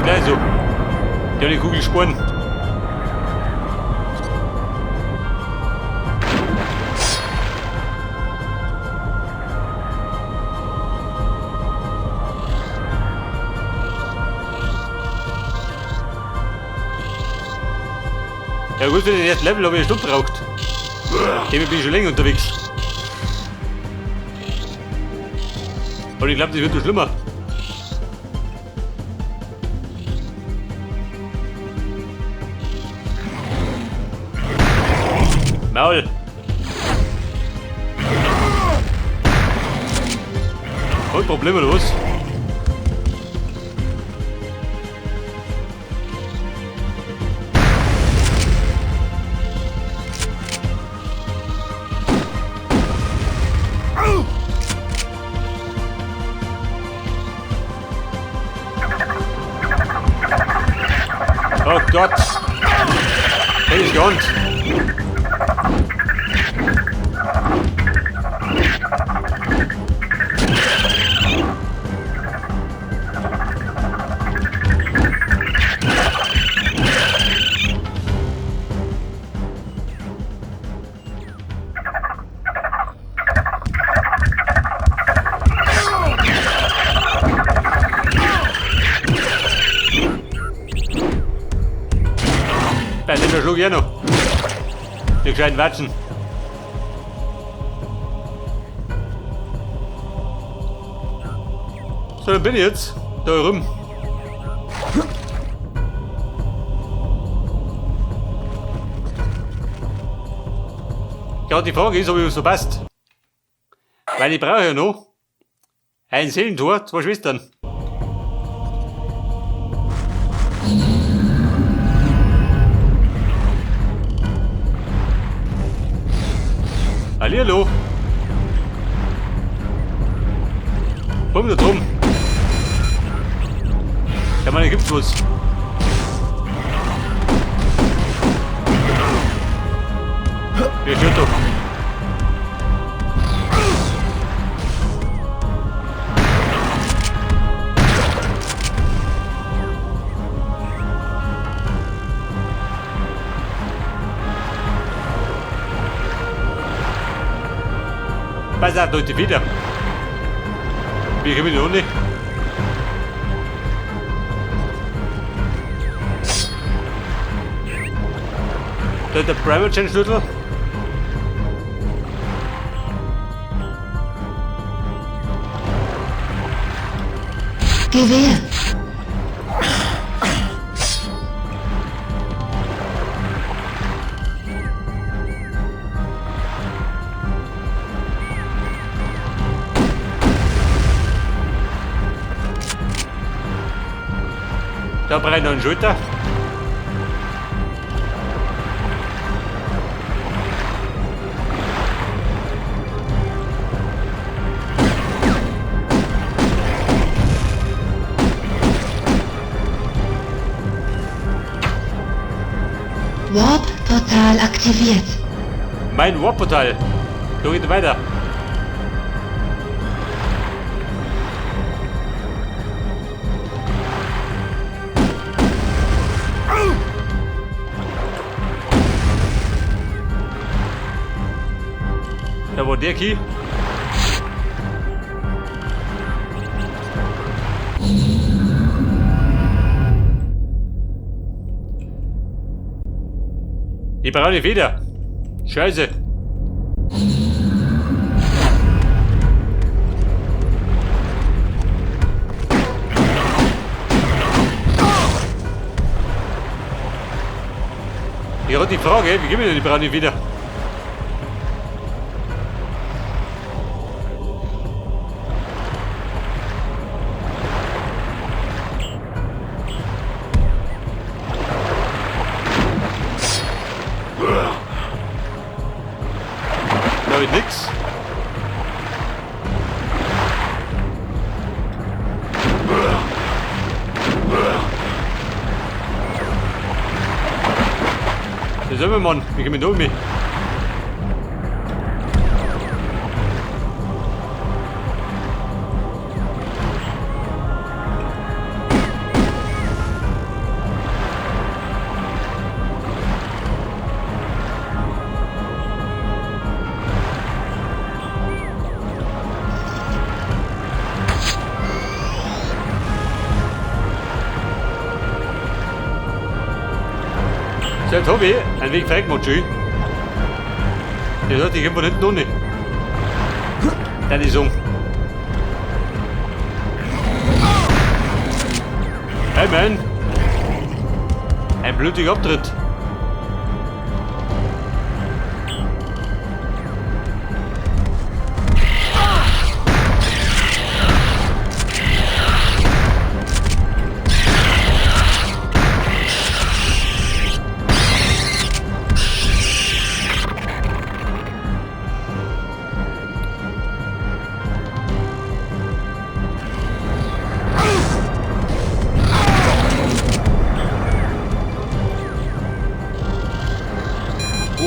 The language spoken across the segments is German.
gleich so. Die haben die Kugel gesponnen. Ja gut, für den ersten Level habe ich eine Stunde braucht. Damit bin ich schon länger unterwegs. Und ich glaube, das wird noch schlimmer. Maul! Und Probleme los. Oh Gott! Hätte ich geahnt. Den schlug ich auch noch. Die gescheiten Watschen. So, dann bin ich jetzt da rum. Ja, die Frage ist, ob ich es so passt. Weil ich brauche ja noch ein Seelentor, 2 Schwestern. Hallihallo. Komm da drum. Ja, meine, gibt's was. Hier steht doch. Pass auf, Leute, wieder. Wir kommen noch nicht. Da ist der Primogen-Schlüssel. Gewehr. Da brauche ich noch einen Schulter. Warp-Portal aktiviert. Mein Warp-Portal. So geht weiter. Da war der Key. Ich brauche eine Feder. Scheiße. Ich habe die Frage, wie gebe ich denn die braune Feder? Da habe ich nix. Das ist immer, Mann. Wie gehen wir da um mich? So, jetzt habe ich einen Weg verreckt, schön. Der sollte ich irgendwo hinten ohne. Dann ist um. Hey man! Ein blutiger Abtritt.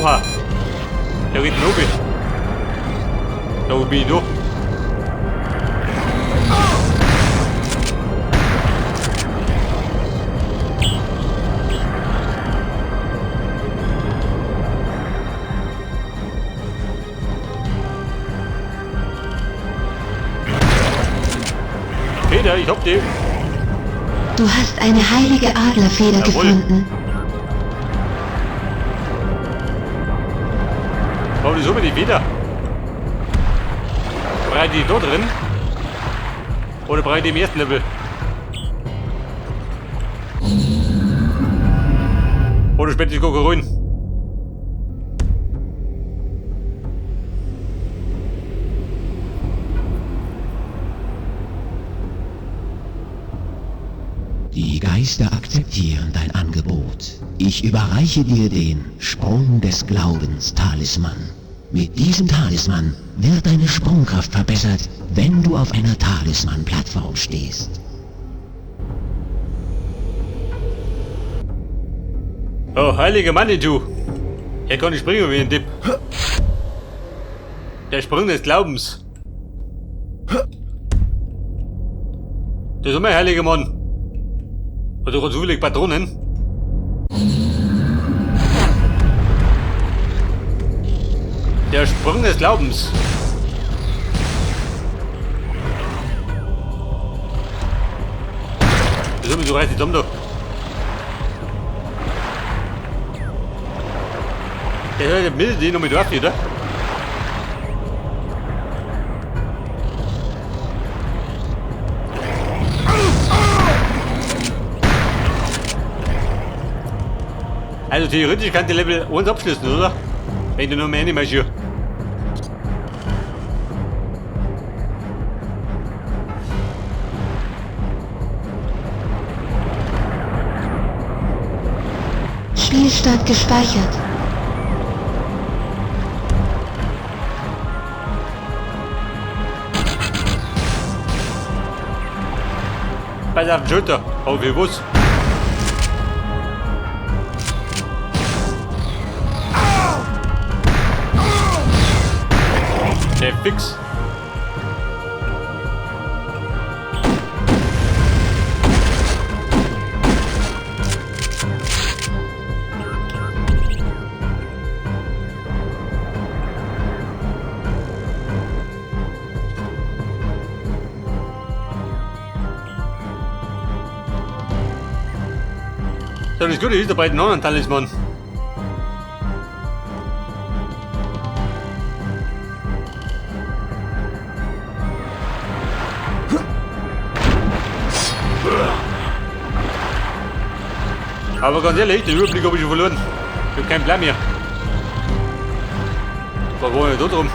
Oha! Der geht noch. Da bin ich noch. Peter, ich hab die. Du hast eine heilige Adlerfeder Jawohl. gefunden. Warum ist so mit die Feder? Brauche ich die da drin? Oder brauche ich die im ersten Level? Oder später die Kokorun? Die Geister akzeptieren dein Angebot. Ich überreiche dir den Sprung des Glaubens Talisman. Mit diesem Talisman wird deine Sprungkraft verbessert, wenn du auf einer Talisman-Plattform stehst. Oh, heiliger Manitou! Hier kann ich springen wie ein Tipp. Der Sprung des Glaubens. Das ist mein heiliger Mann. Hat doch zufällig Patronen? Der Sprung des Glaubens. Das ist mir so reißt die Dumm da. Der hört mit den noch mit Waffe, oder? Also theoretisch kann der Level 1 abschließen, oder? Wenn du noch mehr nicht hier. Spielstand gespeichert. Pass auf den Schulter, auf wie was? Der fix. So, das Gute ist dabei den anderen Talisman. Aber ganz ehrlich, den Überblick habe ich schon verloren. Ich habe keinen Plan mehr. Was war denn da drum?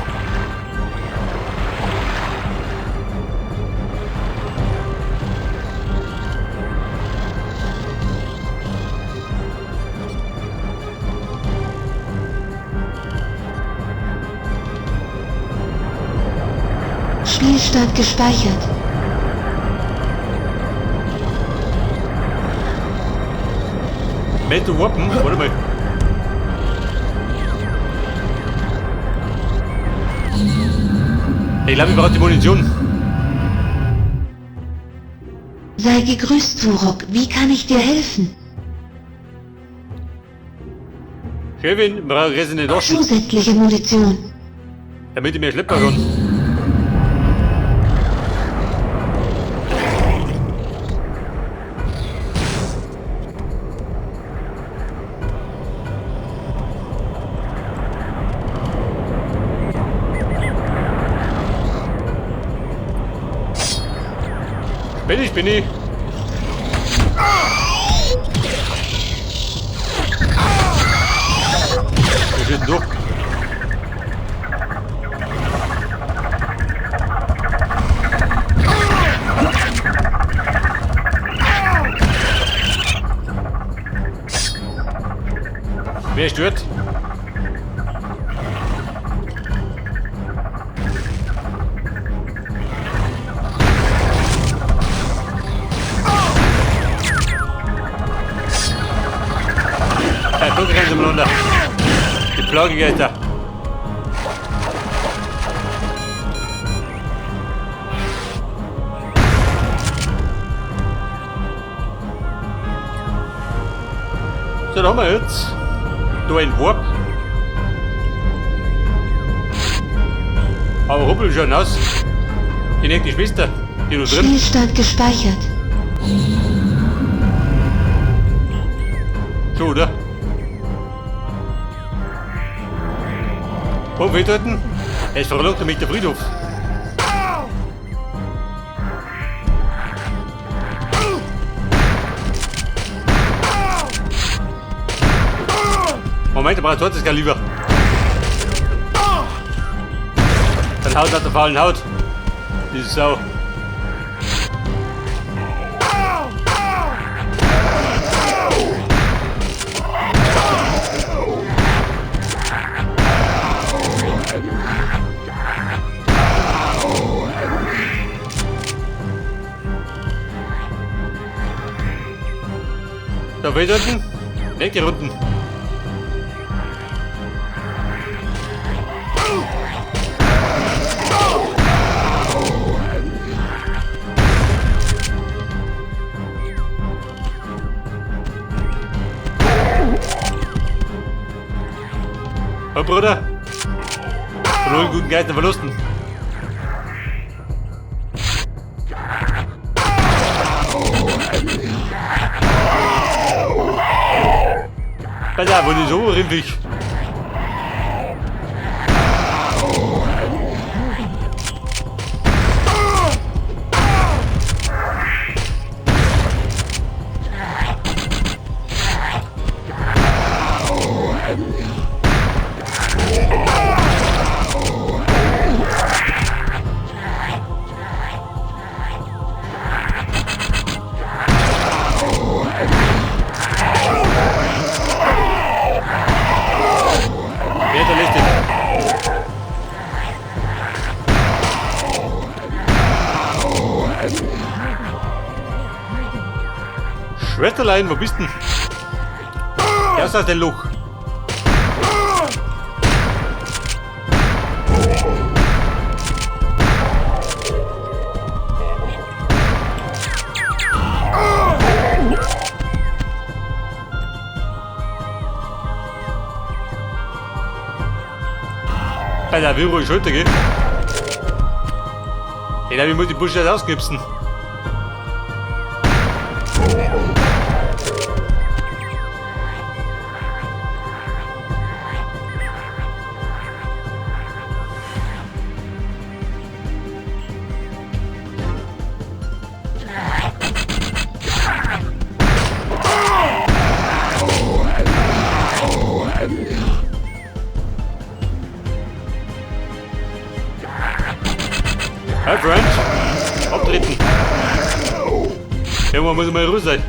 Spielstand gespeichert. Metal Wappen? Warte mal. Ich glaube, ich brauche die Munition. Sei gegrüßt, Turok. Wie kann ich dir helfen? Kevin, ich brauche Resonant Osten, Zusätzliche Munition. damit ich mir schleppen kann. Spinne. Wir schießen durch. Wer stört? Guck, rennen sie mal runter. Die Plage geht da. So, da haben wir jetzt da ein Warp. Aber ruppel schon aus. Ich denke, die Schwester, die noch drin. Spielstand gespeichert. So, oder? Wo wir dort? Er ist verlockter mit der Friedhof. Moment, aber er hat das Kaliber. Dann haut nach der faulen Haut. Diese Sau. Da weht unten. Weg hier unten. Oh Bruder. Von allen guten Geistern verlusten. Pass auf, wo die so rimpig. Schwesterlein, wo bist du denn? Erst aus dem Loch. Bei der will ruhig Schulter gehen. Ich glaube, ich muss die Busche jetzt ausknipsen. Hi Friend, abtreten. Irgendwann muss ich mal ruhig sein.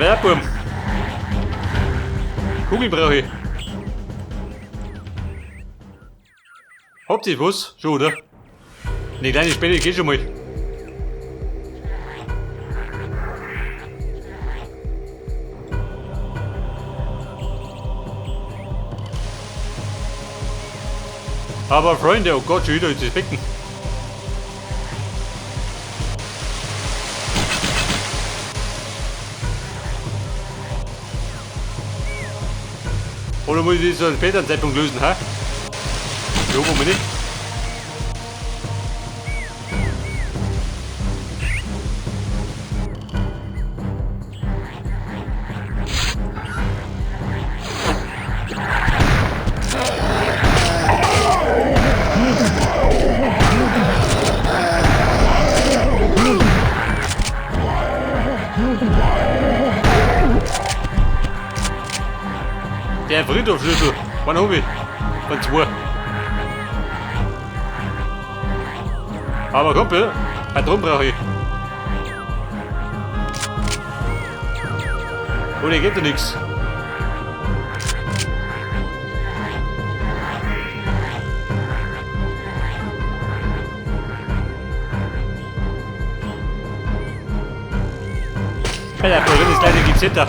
Ja, Buben. Kugel brauche ich. Habt ihr was? Schon, oder? Die kleine Spinne geht schon mal. Aber Freunde, oh Gott, schon wieder ins Becken. Oder muss ich das zu einem späteren Zeitpunkt lösen, hä? Jo, warum nicht? Der Friedhofsschlüssel. Wann hab ich? Von 2. Aber Kumpel, Patron brauche ich. Oder geht da nichts. Ja, da drin ist leider Gizitter.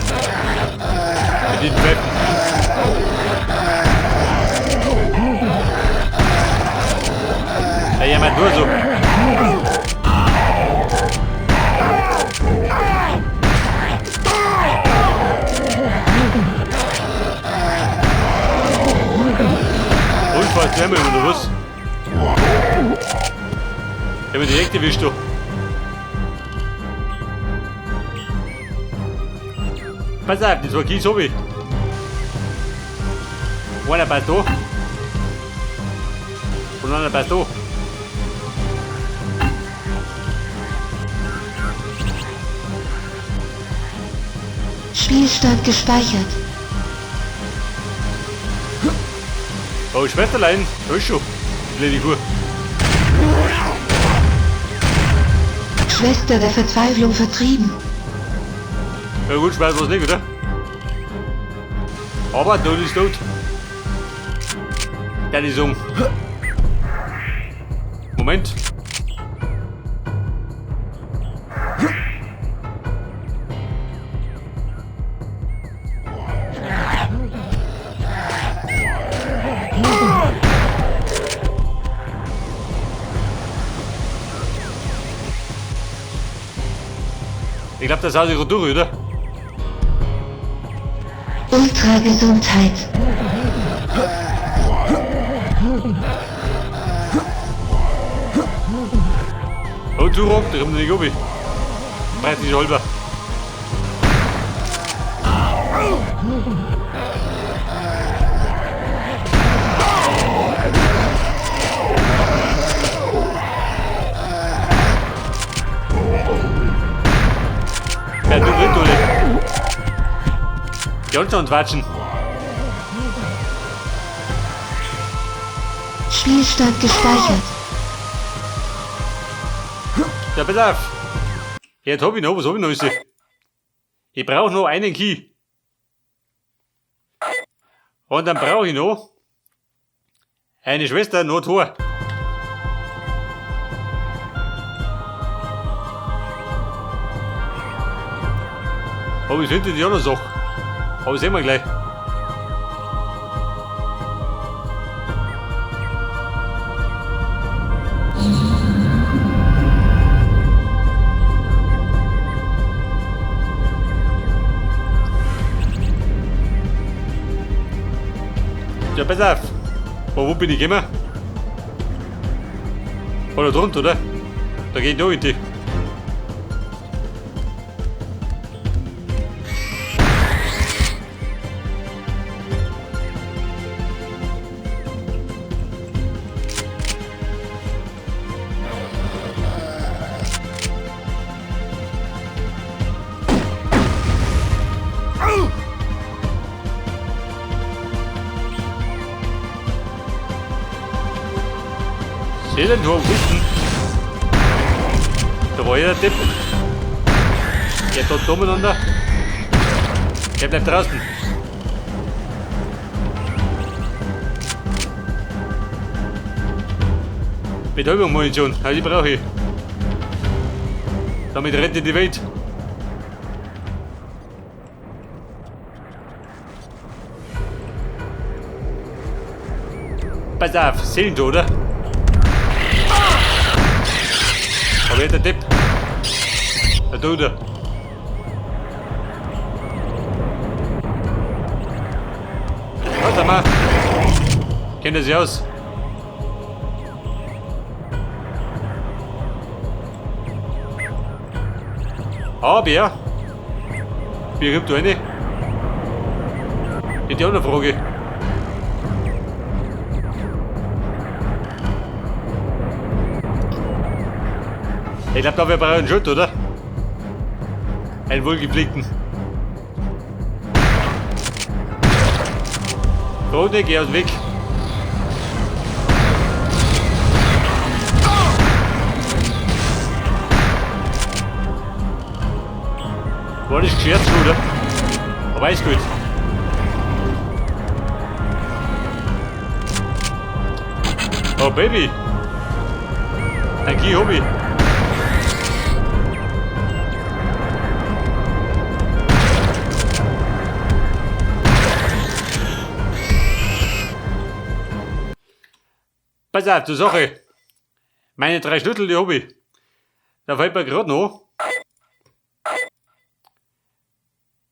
Mit den Pfeffen. Ja, jemand nur so. Unfall zweimal oder was? Ich hab mir direkt erwischt, du. Pass auf, das war kein so wie. Einer passt da. Und einer passt da. Spielstand gespeichert. Oh, Schwesterlein, da ist schon. Lady Kur. Schwester der Verzweiflung vertrieben. Ja gut, Spaß war's nicht, oder? Aber tot ist tot. Der ist um. Moment. Ich glaube, das haut sich gut durch, oder? Ultragesundheit. Oh, du Rock, da kommt nicht oben. Breit nicht halber. Ja, du drin, Ole. Ganz schon watschen. Spielstand gespeichert. Ja, pass auf. Jetzt hab ich noch, was hab ich noch? Ich brauche noch einen Key. Und dann brauche ich noch eine Schwester, noch Tor. Aber ich finde die andere Sache. Aber sehen wir gleich. Ja, pass auf. Wo bin ich gekommen? Oder drunter, oder? Da geht noch in die. Seelentor unten. Da war ja der Tipp. Der dort umeinander. Der bleibt draußen. Betäubungsmunition, die brauche ich. Damit rette ich die Welt. Pass auf, Seelentor, oder? Aber jetzt der Tipp. Da tut er. Was Mama. Kennt ihr sie aus? Aber wie kommt du rein? Hätte ich auch eine Frage. Ich glaube, da wir brauchen einen Schutz, oder? Einen wohlgepflegten. Rode, geh aus dem Weg. War nicht geschert, oder? Aber ist gut. Oh Baby. Ein Key Hobby. Pass auf, du Sache. Meine 3 Schlüssel, die hab ich. Da fällt mir gerade noch.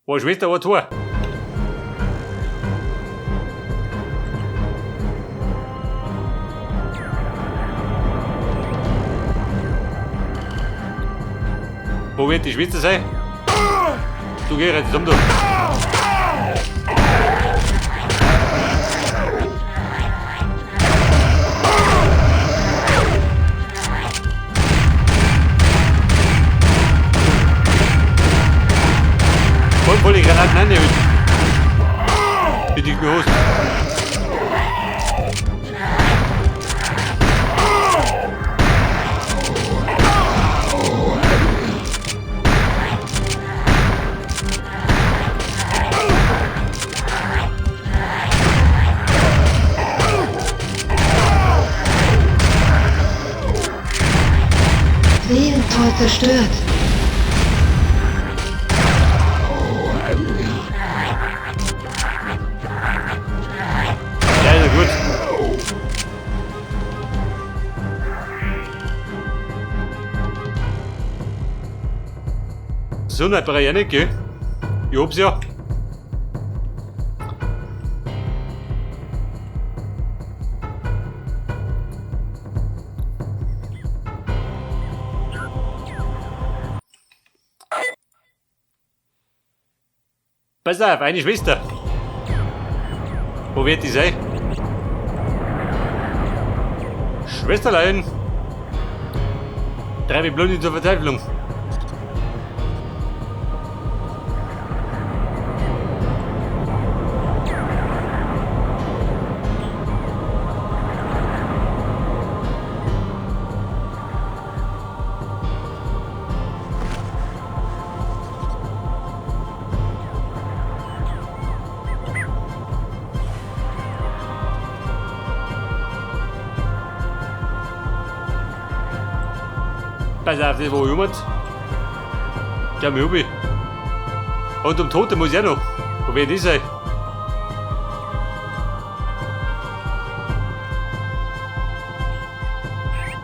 Wo Schwester ein Tor. Wo wird die Schwester sein? Du geh jetzt um da. Voll die Granaten an, mit die Gehost. Seelentor zerstört. Ja, also gut. So eine brauche ich nicht, gell? Ich hab's ja. Pass auf, eine Schwester. Wo wird die sein? Schwesterlein! Treibe Blundi zur Verzweiflung. Pass auf, das war jemand. Schau mich um. Und um Tote muss ich auch noch. Wo wird die sein?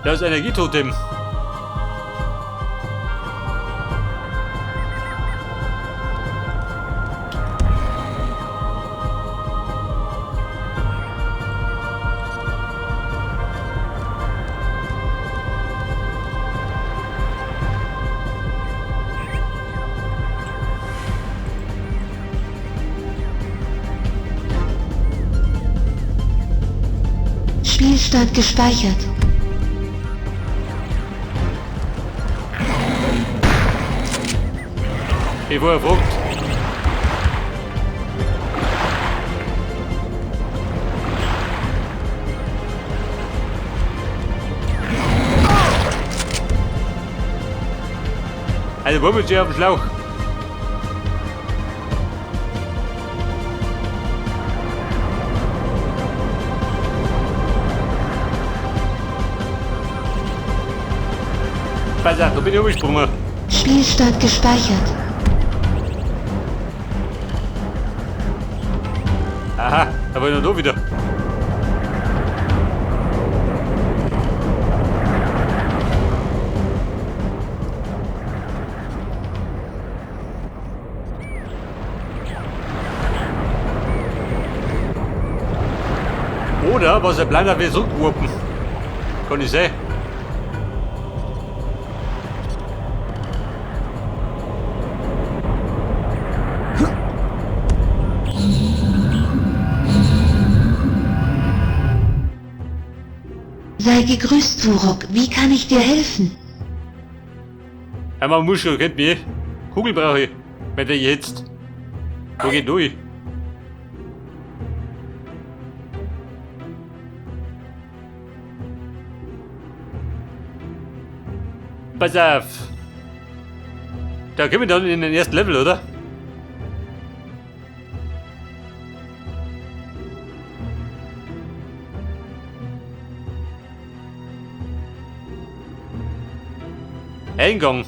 Da ist Energietotem. Spielstand gespeichert. Ich war erfragt. Also, wo bist du auf dem Schlauch? Pass auf, da bin ich umgesprungen. Spielstand gespeichert. Aha, da war ich noch da wieder. da, was ein Planer will zurückgeworfen. Kann ich sehen. Sei gegrüßt, Turok. Wie kann ich dir helfen? Einmal Muschel, kennt mich. Kugel brauche ich. Wenn der jetzt. Wo geht durch? Pass auf. Da kommen wir dann in den ersten Level, oder? Eingang.